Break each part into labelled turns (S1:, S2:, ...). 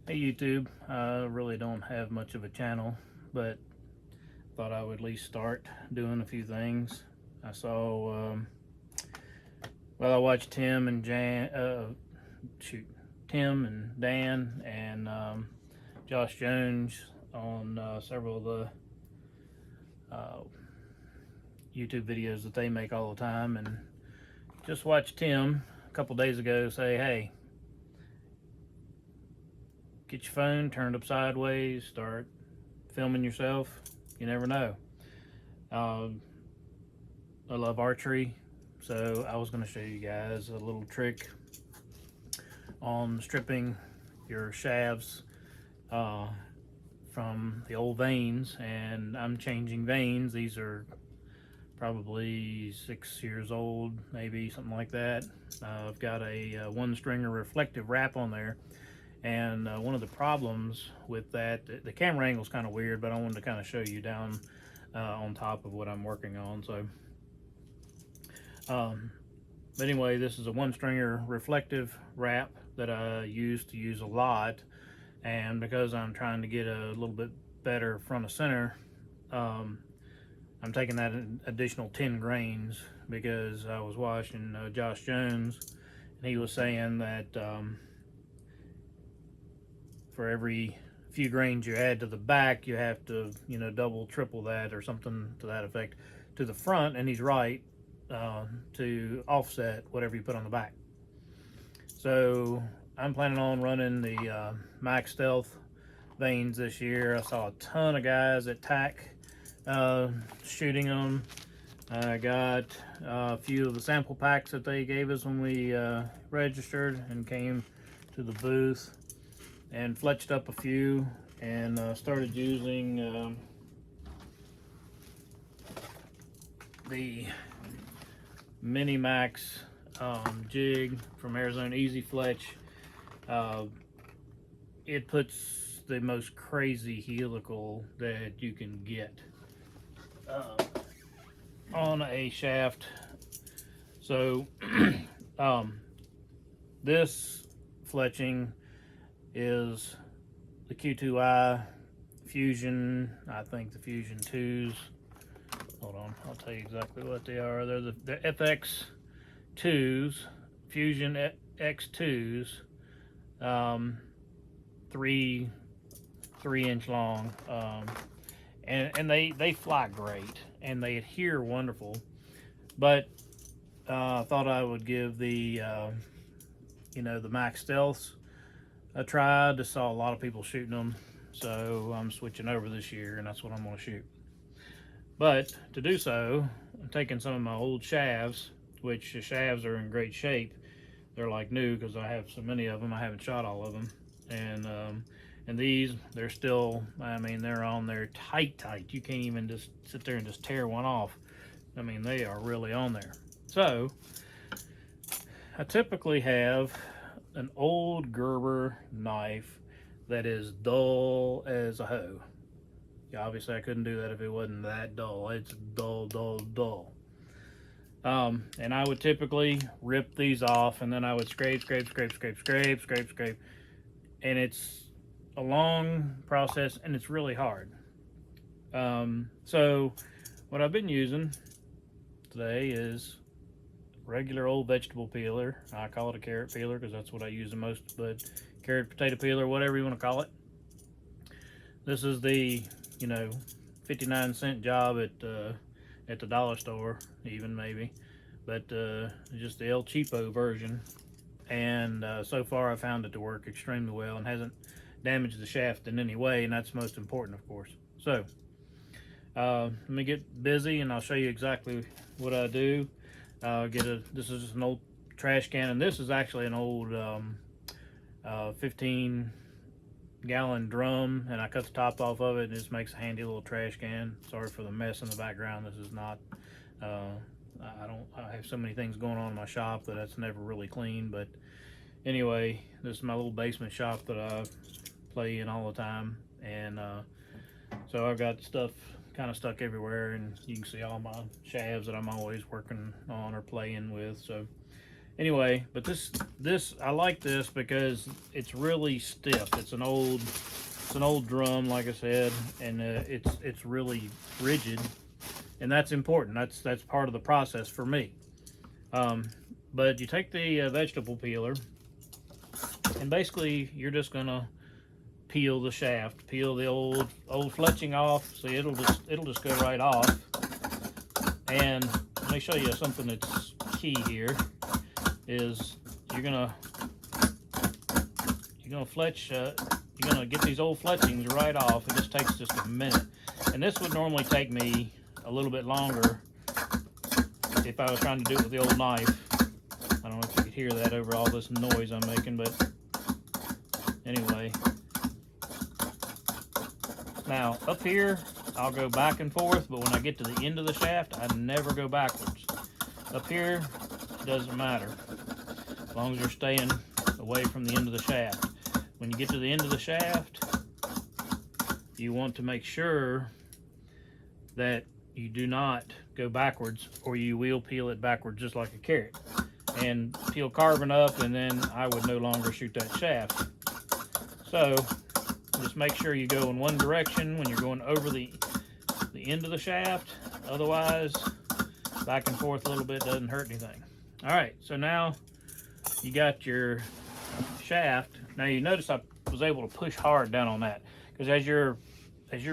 S1: Hey YouTube, I really don't have much of a channel, but thought I would at least start doing a few things. I saw, I watched Tim and Dan and Josh Jones on several of the uh, YouTube videos that they make all the time, and just watched Tim a couple days ago say, "Hey, get your phone turned up sideways, start filming yourself. You never know." Um, I love archery, so I was going to show you guys a little trick on stripping your shafts uh, from the old vanes. And I'm changing vanes. These are probably 6 years old, maybe something like that. I've got a one stringer reflective wrap on there, and one of the problems with that, the camera angle is kind of weird, but I wanted to kind of show you down on top of what I'm working on. But anyway, this is a one stringer reflective wrap that I used to use a lot, and because I'm trying to get a little bit better front of center, um, I'm taking that additional 10 grains because I was watching Josh Jones, and he was saying that for every few grains you add to the back, you have to, double, triple that or something to that effect to the front, and he's right, to offset whatever you put on the back. So I'm planning on running the Max Stealth vanes this year. I saw a ton of guys at TAC shooting them. I got a few of the sample packs that they gave us when we registered and came to the booth, and fletched up a few, and started using the Mini Max jig from Arizona Easy Fletch. Uh, it puts the most crazy helical that you can get uh, on a shaft. So this fletching is the Q2i Fusion. I think the Fusion 2s. Hold on, I'll tell you exactly what they are. They're the FX2s, Fusion X2s, um, three 3 inch long, and they fly great and they adhere wonderful. But I thought I would give the the Max Stealths a try. Just saw a lot of people shooting them, so I'm switching over this year, and that's what I'm going to shoot. But to do so, I'm taking some of my old shafts, which the shafts are in great shape. They're like new because I have so many of them. I haven't shot all of them, and these, they're still, I mean, they're on there tight. You can't even just sit there and just tear one off. I mean, they are really on there. So I typically have an old Gerber knife that is dull as a hoe. Yeah, obviously I couldn't do that if it wasn't that dull. It's dull, dull, dull. And I would typically rip these off, and then I would scrape, scrape, scrape, scrape, scrape, scrape, scrape. And it's a long process, and it's really hard. So what I've been using today is regular old vegetable peeler. I call it a carrot peeler because that's what I use the most, but carrot, potato peeler, whatever you want to call it. This is the, you know, 59-cent job at the dollar store, even maybe, but just the El Cheapo version. And so far I found it to work extremely well and hasn't damaged the shaft in any way, and that's most important, of course. So let me get busy and I'll show you exactly what I do. This is just an old trash can, and this is actually an old 15-gallon drum, and I cut the top off of it, and it just makes a handy little trash can. Sorry for the mess in the background. This is not I have so many things going on in my shop that that's never really clean. But anyway, this is my little basement shop that I play in all the time, and so I've got stuff kind of stuck everywhere, and you can see all my shafts that I'm always working on or playing with. So Anyway, but this I like this because it's really stiff. It's an old drum, like I said, and it's really rigid, and that's important. That's part of the process for me. But you take the vegetable peeler, and basically you're just gonna peel the shaft, peel the old fletching off. See, it'll just go right off. And let me show you something that's key here. Is you're gonna fletch. You're gonna get these old fletchings right off. It just takes just a minute, and this would normally take me a little bit longer if I was trying to do it with the old knife. I don't know if you could hear that over all this noise I'm making, but anyway. Now, up here, I'll go back and forth, but when I get to the end of the shaft, I never go backwards. Up here, it doesn't matter, as long as you're staying away from the end of the shaft. When you get to the end of the shaft, you want to make sure that you do not go backwards, or you will peel it backwards just like a carrot. And peel carbon up, and then I would no longer shoot that shaft. So, just make sure you go in one direction when you're going over the end of the shaft. Otherwise, back and forth a little bit doesn't hurt anything. All right, so now you got your shaft. Now you notice I was able to push hard down on that, because as you're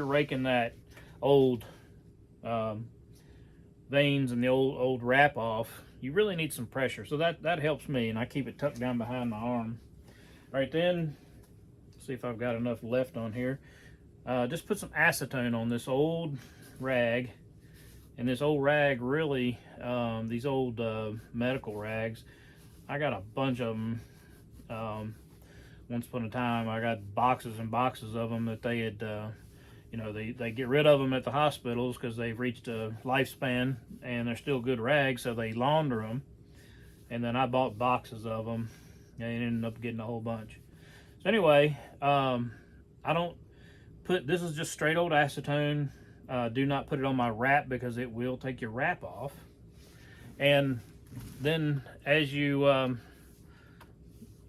S1: raking that old veins and the old wrap off, you really need some pressure. So that helps me, and I keep it tucked down behind my arm. All right, then see if I've got enough left on here. Just put some acetone on this old rag. And this old rag really, these old medical rags, I got a bunch of them. Once upon a time, I got boxes and boxes of them that they had, they get rid of them at the hospitals because they've reached a lifespan and they're still good rags, so they launder them. And then I bought boxes of them and ended up getting a whole bunch. So anyway, I don't put, this is just straight old acetone. Do not put it on my wrap because it will take your wrap off. And then as you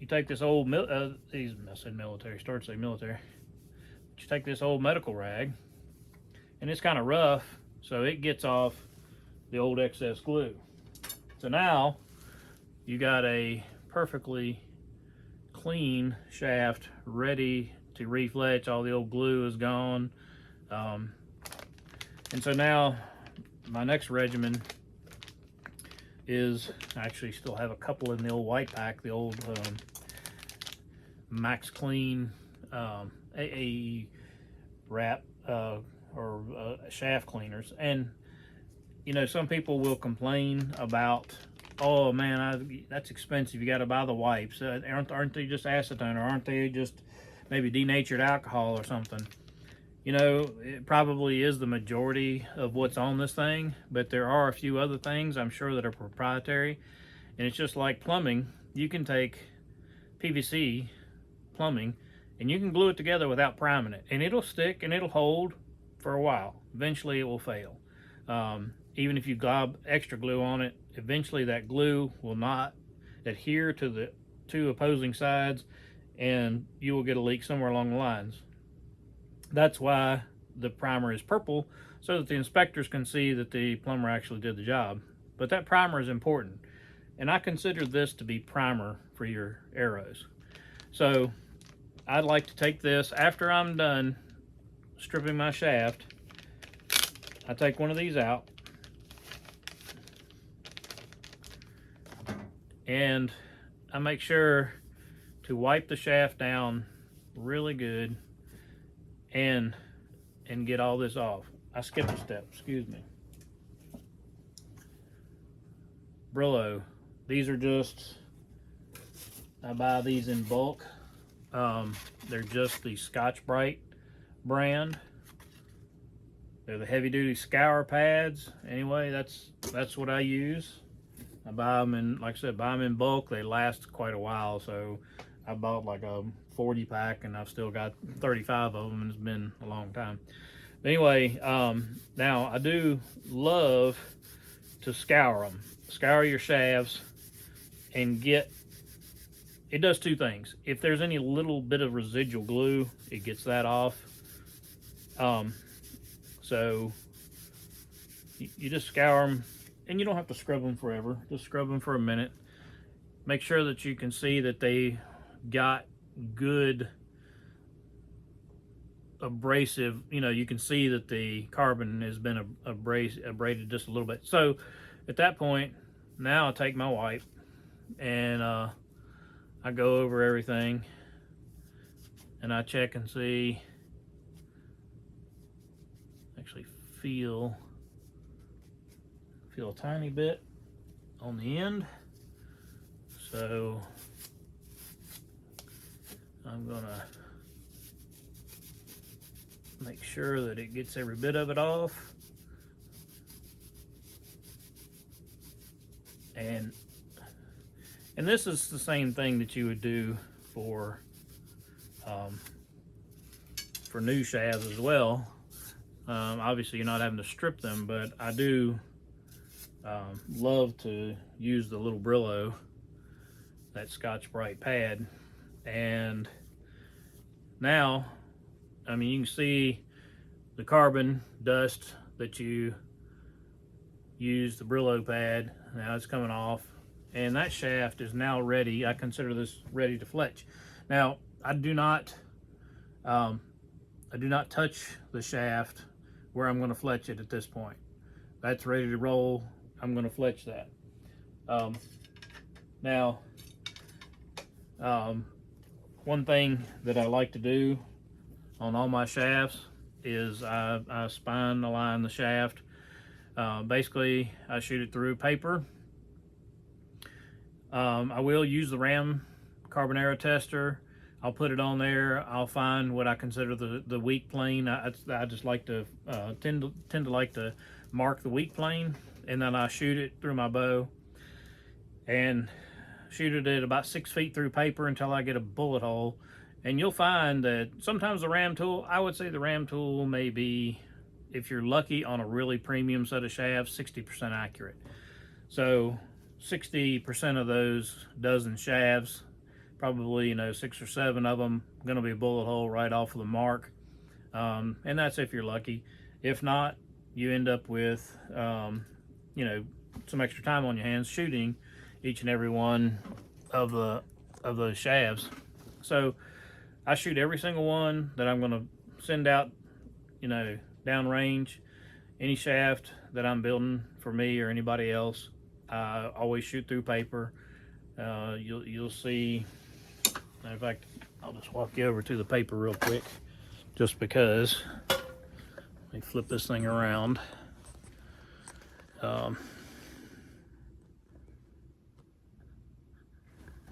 S1: you take this old I said military, start to say military. You take this old medical rag, and it's kind of rough, so it gets off the old excess glue. So now you got a perfectly clean shaft ready to refletch. All the old glue is gone. And so now my next regimen is, I actually still have a couple in the old white pack, the old Max Clean AA wrap or shaft cleaners. And some people will complain about, oh man, that's expensive, you got to buy the wipes. Aren't they just acetone, or aren't they just maybe denatured alcohol or something? It probably is the majority of what's on this thing, but there are a few other things I'm sure that are proprietary. And it's just like plumbing. You can take PVC plumbing and you can glue it together without priming it, and it'll stick and it'll hold for a while. Eventually it will fail. Even if you glob extra glue on it, eventually that glue will not adhere to the two opposing sides, and you will get a leak somewhere along the lines. That's why the primer is purple, so that the inspectors can see that the plumber actually did the job. But that primer is important, and I consider this to be primer for your arrows. So I'd like to take this, after I'm done stripping my shaft, I take one of these out, and I make sure to wipe the shaft down really good and get all this off. I skipped a step, excuse me. Brillo, these are just, I buy these in bulk. They're just the Scotch-Brite brand. They're the heavy-duty scour pads. Anyway, that's what I use. I buy them in, like I said, buy them in bulk. They last quite a while, so I bought like a 40 pack and I've still got 35 of them, and it's been a long time. But anyway, now I do love to scour them. Scour your shafts, and get, it does two things. If there's any little bit of residual glue, it gets that off. So you just scour them, and you don't have to scrub them forever. Just scrub them for a minute. Make sure that you can see that they got good abrasive, you can see that the carbon has been abraded just a little bit. So at that point, now I take my wipe and I go over everything and I check and see, actually feel a tiny bit on the end. So I'm gonna make sure that it gets every bit of it off. And this is the same thing that you would do for new shafts as well. Obviously you're not having to strip them, but I do love to use the little Brillo, that Scotch-Brite pad. And now, I mean, you can see the carbon dust that you use the Brillo pad. Now it's coming off, and that shaft is now ready. I consider this ready to fletch. Now I do not touch the shaft where I'm going to fletch it at this point. That's ready to roll. I'm going to fletch that. Now, one thing that I like to do on all my shafts is I spine align the shaft. Basically, I shoot it through paper. I will use the Ram Carbonara tester. I'll put it on there. I'll find what I consider the weak plane. I just like to tend to like to mark the weak plane, and then I shoot it through my bow and shoot it at about 6 feet through paper until I get a bullet hole. And you'll find that sometimes the ram tool, I would say the ram tool may be, if you're lucky on a really premium set of shafts, 60% accurate. So 60% of those dozen shafts, probably 6 or 7 of them going to be a bullet hole right off of the mark. And that's if you're lucky. If not, you end up with some extra time on your hands shooting each and every one of those shafts. So I shoot every single one that I'm going to send out, downrange. Any shaft that I'm building for me or anybody else, I always shoot through paper. You'll see. In fact, I'll just walk you over to the paper real quick, just because. Let me flip this thing around.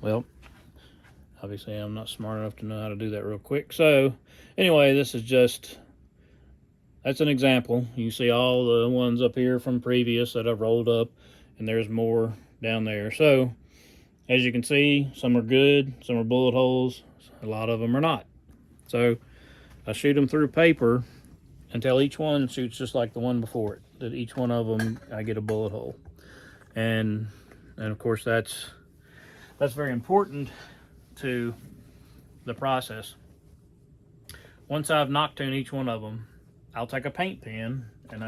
S1: Well, obviously I'm not smart enough to know how to do that real quick. So anyway, this is that's an example. You see all the ones up here from previous that I've rolled up, and there's more down there. So as you can see, some are good, some are bullet holes, a lot of them are not. So I shoot them through paper until each one shoots just like the one before it, that each one of them I get a bullet hole. And of course that's very important to the process. Once I've noctuned each one of them, I'll take a paint pen, and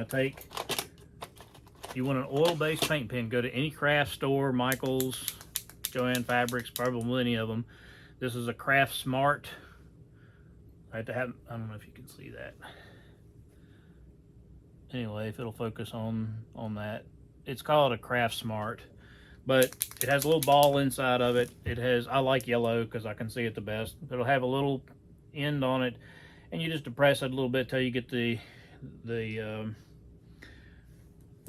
S1: you want an oil-based paint pen, go to any craft store, Michael's, Joann Fabrics, probably any of them. This is a Craft Smart. I don't know if you can see that. Anyway, if it'll focus on that. It's called a Craft Smart, but it has a little ball inside of it. I like yellow because I can see it the best. It'll have a little end on it, and you just depress it a little bit till you get the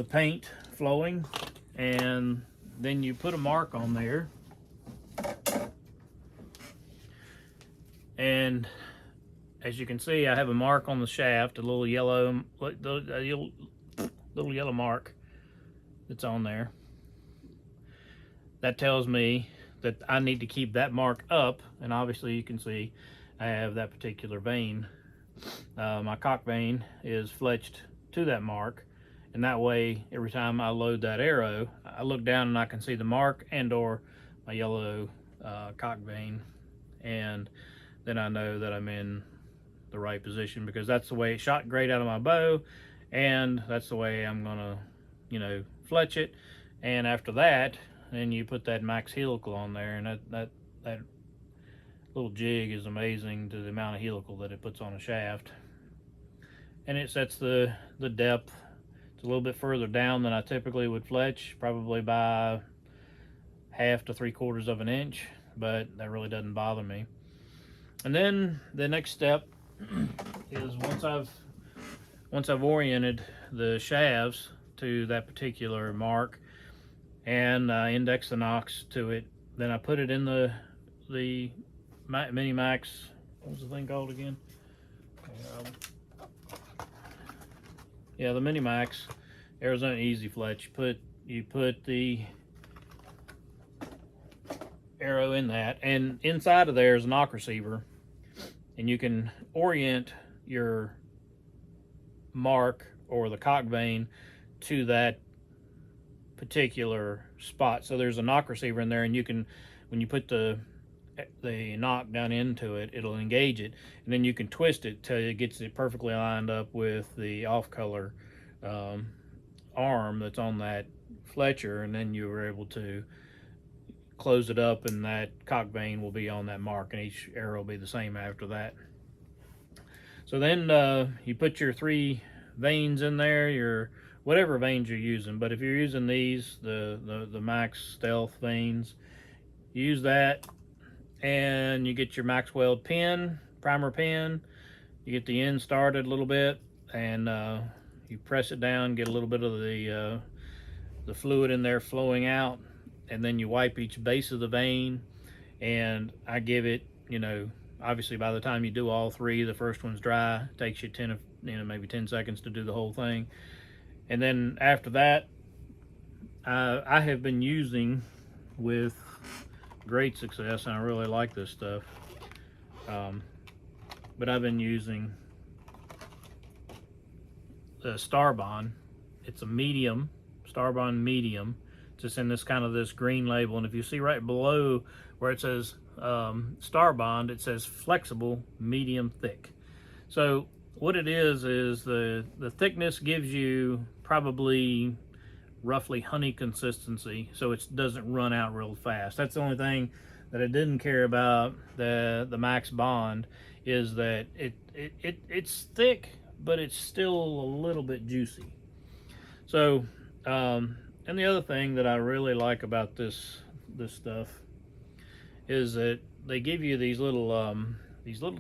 S1: paint flowing, and then you put a mark on there. And as you can see, I have a mark on the shaft, a little yellow mark that's on there. That tells me that I need to keep that mark up, and obviously you can see I have that particular vein. My cock vein is fletched to that mark, and that way every time I load that arrow, I look down and I can see the mark and or my yellow cock vane, and then I know that I'm in the right position, because that's the way it shot great out of my bow, and that's the way I'm gonna, fletch it. And after that, then you put that max helical on there, and that little jig is amazing to the amount of helical that it puts on a shaft. And it sets the depth. It's a little bit further down than I typically would fletch, probably by 1/2 to 3/4 of an inch, but that really doesn't bother me. And then the next step is once I've oriented the shafts to that particular mark and index the nocks to it, then I put it in the Mini Max. What was the thing called again? Yeah, the Mini Max Arizona Easy Fletch. You put the arrow in that, and inside of there is a knock receiver, and you can orient your mark or the cock vane to that particular spot. So there's a knock receiver in there, and you can, when you put the knock down into it, it'll engage it, and then you can twist it till it gets it perfectly lined up with the off color arm that's on that fletcher, and then you were able to close it up, and that cock vane will be on that mark, and each arrow will be the same after that. So then you put your 3 vanes in there, your whatever vanes you're using, but if you're using these, the Max Stealth vanes, you use that, and you get your Max Weld pin, primer pin, you get the end started a little bit, and you press it down, get a little bit of the fluid in there flowing out, and then you wipe each base of the vane, and I give it, obviously by the time you do all 3, the first one's dry. It takes you maybe 10 seconds to do the whole thing. And then after that, I have been using with great success, and I really like this stuff, but I've been using the Starbond. It's a medium, Starbond medium. It's just in this green label, and if you see right below where it says Starbond, it says flexible medium thick. So what it is the thickness gives you probably roughly honey consistency, so it doesn't run out real fast. That's the only thing that I didn't care about the Max Bond, is that it's thick, but it's still a little bit juicy. So and the other thing that I really like about this stuff is that they give you these little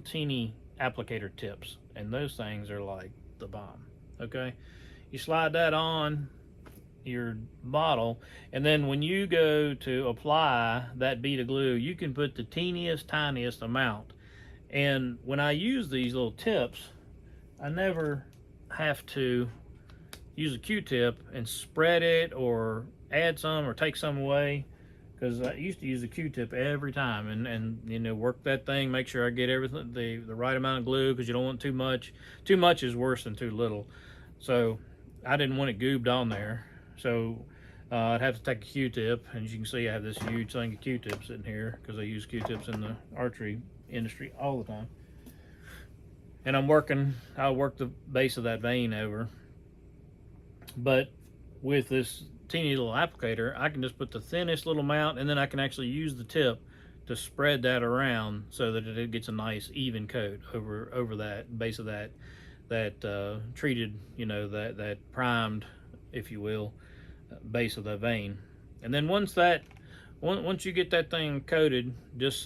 S1: teeny applicator tips, and those things are like the bomb. Okay, you slide that on your bottle, and then when you go to apply that bead of glue, you can put the tiniest amount. And when I use these little tips, I never have to use a Q-tip and spread it or add some or take some away, because I used to use a Q-tip every time and work that thing, make sure I get everything the right amount of glue, because you don't want too much. Too much is worse than too little. So I didn't want it goobed on there, so I'd have to take a Q-tip, and as you can see, I have this huge thing of Q-tips in here because I use Q-tips in the archery industry all the time. And I'll work the base of that vane over. But with this teeny little applicator, I can just put the thinnest little amount, and then I can actually use the tip to spread that around so that it gets a nice even coat over that base of that treated, that primed, if you will, base of the vane. And then once you get that thing coated just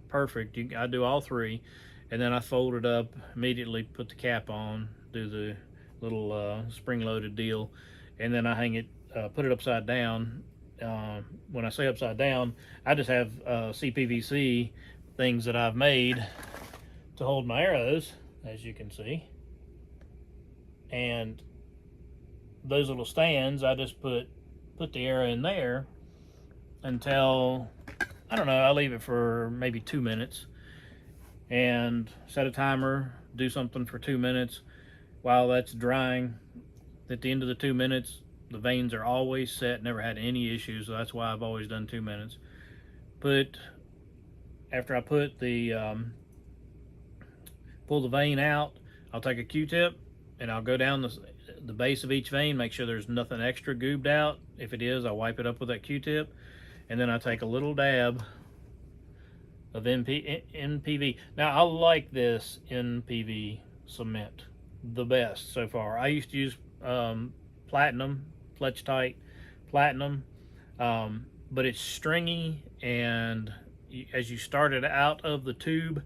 S1: perfect, I do all 3, and then I fold it up immediately, put the cap on, do the little spring-loaded deal, and then I hang it, put it upside down. When I say upside down, I just have CPVC things that I've made to hold my arrows, as you can see, and those little stands, I just put the arrow in there until, I don't know, I leave it for maybe 2 minutes and set a timer, do something for 2 minutes. While that's drying, at the end of the 2 minutes, The veins are always set, never had any issues, so that's why I've always done 2 minutes. After I put the pull the vein out, I'll take a Q-tip and I'll go down the base of each vein, make sure there's nothing extra goobed out. If it is, I'll wipe it up with that Q-tip, and then I take a little dab of NPV. Now I like this NPV cement the best so far. I used to use platinum, Fletch-Tite platinum, but it's stringy, and as you start it out of the tube,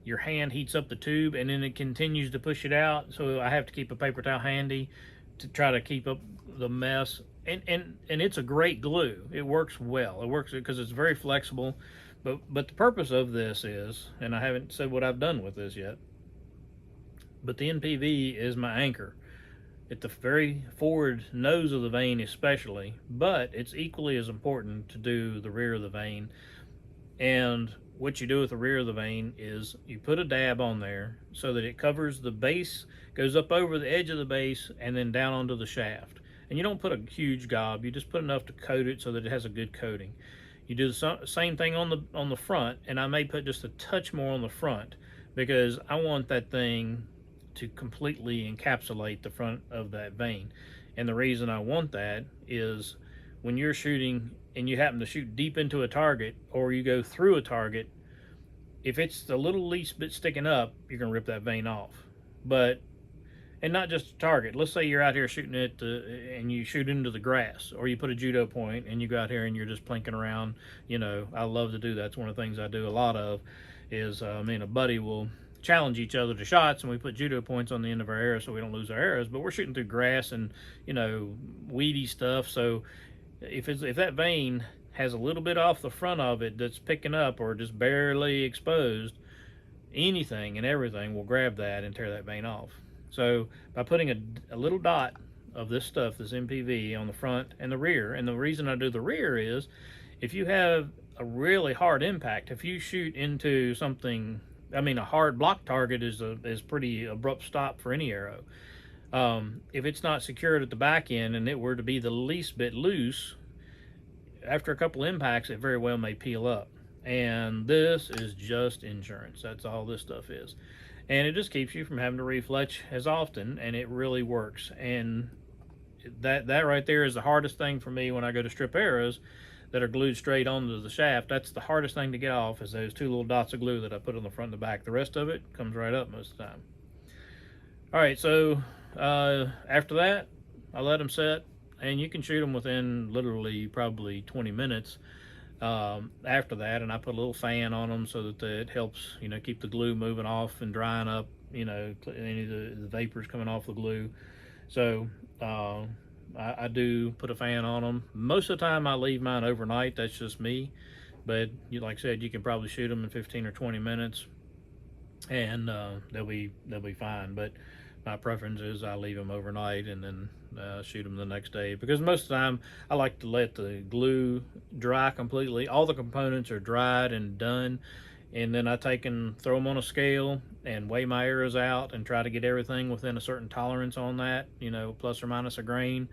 S1: your hand heats up the tube and then it continues to push it out, so I have to keep a paper towel handy to try to keep up the mess. And it's a great glue. It works well. It works because it's very flexible. But the purpose of this is, and I haven't said what I've done with this yet, but the NPV is my anchor at the very forward nose of the vein especially, but it's equally as important to do the rear of the vein. And what you do with the rear of the vein is you put a dab on there so that it covers the base, goes up over the edge of the base, and then down onto the shaft. And you don't put a huge gob, you just put enough to coat it so that it has a good coating. You do the same thing on the front, and I may put just a touch more on the front because I want that thing to completely encapsulate the front of that vein. And the reason I want that is when you're shooting and you happen to shoot deep into a target, or you go through a target, if it's the least bit sticking up, you're gonna rip that vein off. And not just a target. Let's say you're out here shooting it and you shoot into the grass, or you put a judo point and you go out here and you're just plinking around. I love to do that. It's one of the things I do a lot of is me and a buddy will challenge each other to shots, and we put judo points on the end of our arrows so we don't lose our arrows, but we're shooting through grass and weedy stuff. So if that vein has a little bit off the front of it that's picking up or just barely exposed, anything and everything will grab that and tear that vein off. So by putting a little dot of this stuff, this MPV, on the front and the rear, and the reason I do the rear is if you have a really hard impact, if you shoot into something, a hard block target is pretty abrupt stop for any arrow. If it's not secured at the back end and it were to be the least bit loose, after a couple impacts, it very well may peel up. And this is just insurance. That's all this stuff is. And it just keeps you from having to re-fletch as often, and it really works. And that right there is the hardest thing for me when I go to strip arrows that are glued straight onto the shaft. That's the hardest thing to get off, is those two little dots of glue that I put on the front and the back. The rest of it comes right up most of the time. All right, so after that, I let them set, and you can shoot them within literally probably 20 minutes. After that, and I put a little fan on them so that it helps keep the glue moving off and drying up any of the vapors coming off the glue. So I do put a fan on them. Most of the time I leave mine overnight. That's just me, but like I said, you can probably shoot them in 15 or 20 minutes and they'll be fine. But my preference is I leave them overnight and then shoot them the next day, because most of the time I like to let the glue dry completely. All the components are dried and done, and then I take and throw them on a scale and weigh my arrows out and try to get everything within a certain tolerance on that, plus or minus a grain.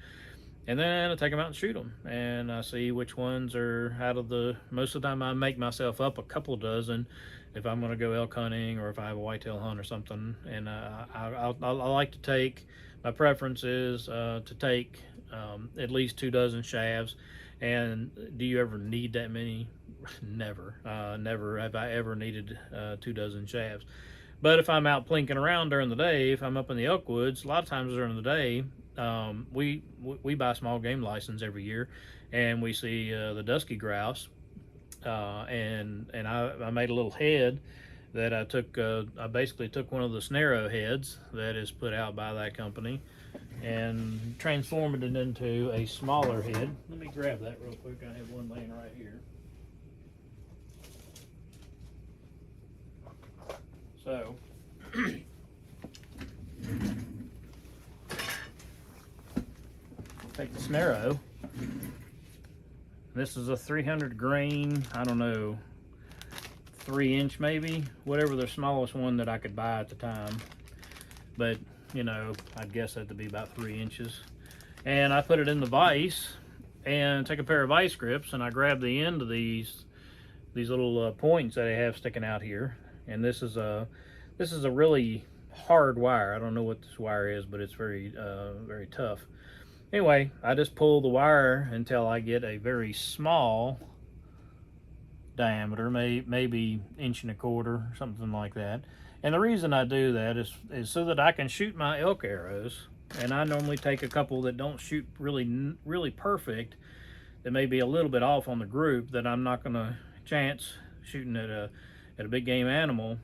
S1: And then I take them out and shoot them, and I see which ones are out of the. Most of the time I make myself up a couple dozen if I'm going to go elk hunting or if I have a whitetail hunt or something. And I like to take, my preference is to take at least 2 dozen shafts. And do you ever need that many? Never. Never have I ever needed 2 dozen shafts. But if I'm out plinking around during the day, if I'm up in the elk woods, a lot of times during the day, we buy small game license every year, and we see the dusky grouse, and I made a little head that I took. I basically took one of the snarrow heads that is put out by that company and transformed it into a smaller head. Let me grab that real quick. I have one laying right here. So take the snarrow. This is a 300 grain, I don't know, 3-inch maybe, whatever the smallest one that I could buy at the time. But I'd guess that to be about 3 inches. And I put it in the vise and take a pair of vice grips, and I grab the end of these little points that I have sticking out here. And this is a really hard wire. I don't know what this wire is, but it's very very tough. Anyway, I just pull the wire until I get a very small diameter, maybe 1.25 inches, something like that. And the reason I do that is so that I can shoot my elk arrows. And I normally take a couple that don't shoot really perfect, that may be a little bit off on the group, that I'm not going to chance shooting at a big game animal.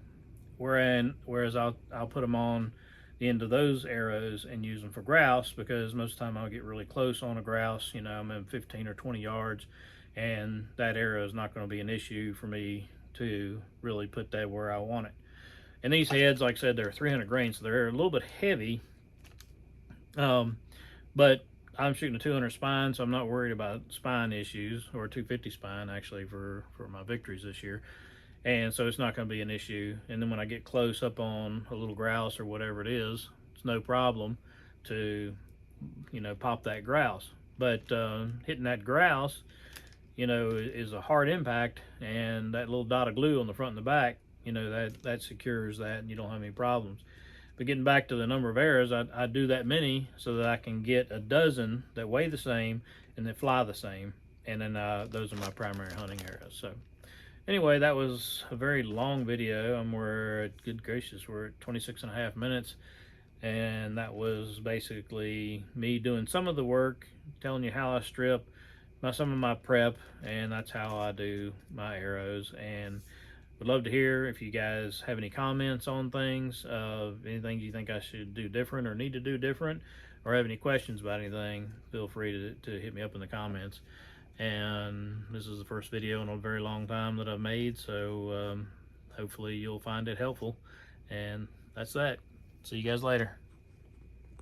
S1: Whereas I'll put them on the end of those arrows and use them for grouse, because most of the time I'll get really close on a grouse. You know, I'm in 15 or 20 yards, and that arrow is not going to be an issue for me to really put that where I want it. And these heads, like I said, they're 300 grain, so they're a little bit heavy. But I'm shooting a 200 spine, so I'm not worried about spine issues, or 250 spine actually for my victories this year. And so it's not going to be an issue. And then when I get close up on a little grouse or whatever it is, it's no problem to, you know, pop that grouse. But hitting that grouse, you know, is a hard impact, and that little dot of glue on the front and the back, you know, that secures that, and you don't have any problems. But getting back to the number of arrows, I do that many so that I can get a dozen that weigh the same and that fly the same. And then those are my primary hunting arrows. So anyway, that was a very long video. Good gracious, we're at 26.5 minutes. And that was basically me doing some of the work, telling you how I strip, some of my prep, and that's how I do my arrows. And would love to hear if you guys have any comments on things, anything you think I should do different or need to do different, or have any questions about anything. Feel free to hit me up in the comments. And this is the first video in a very long time that I've made, so hopefully you'll find it helpful. And that's that. See you guys later.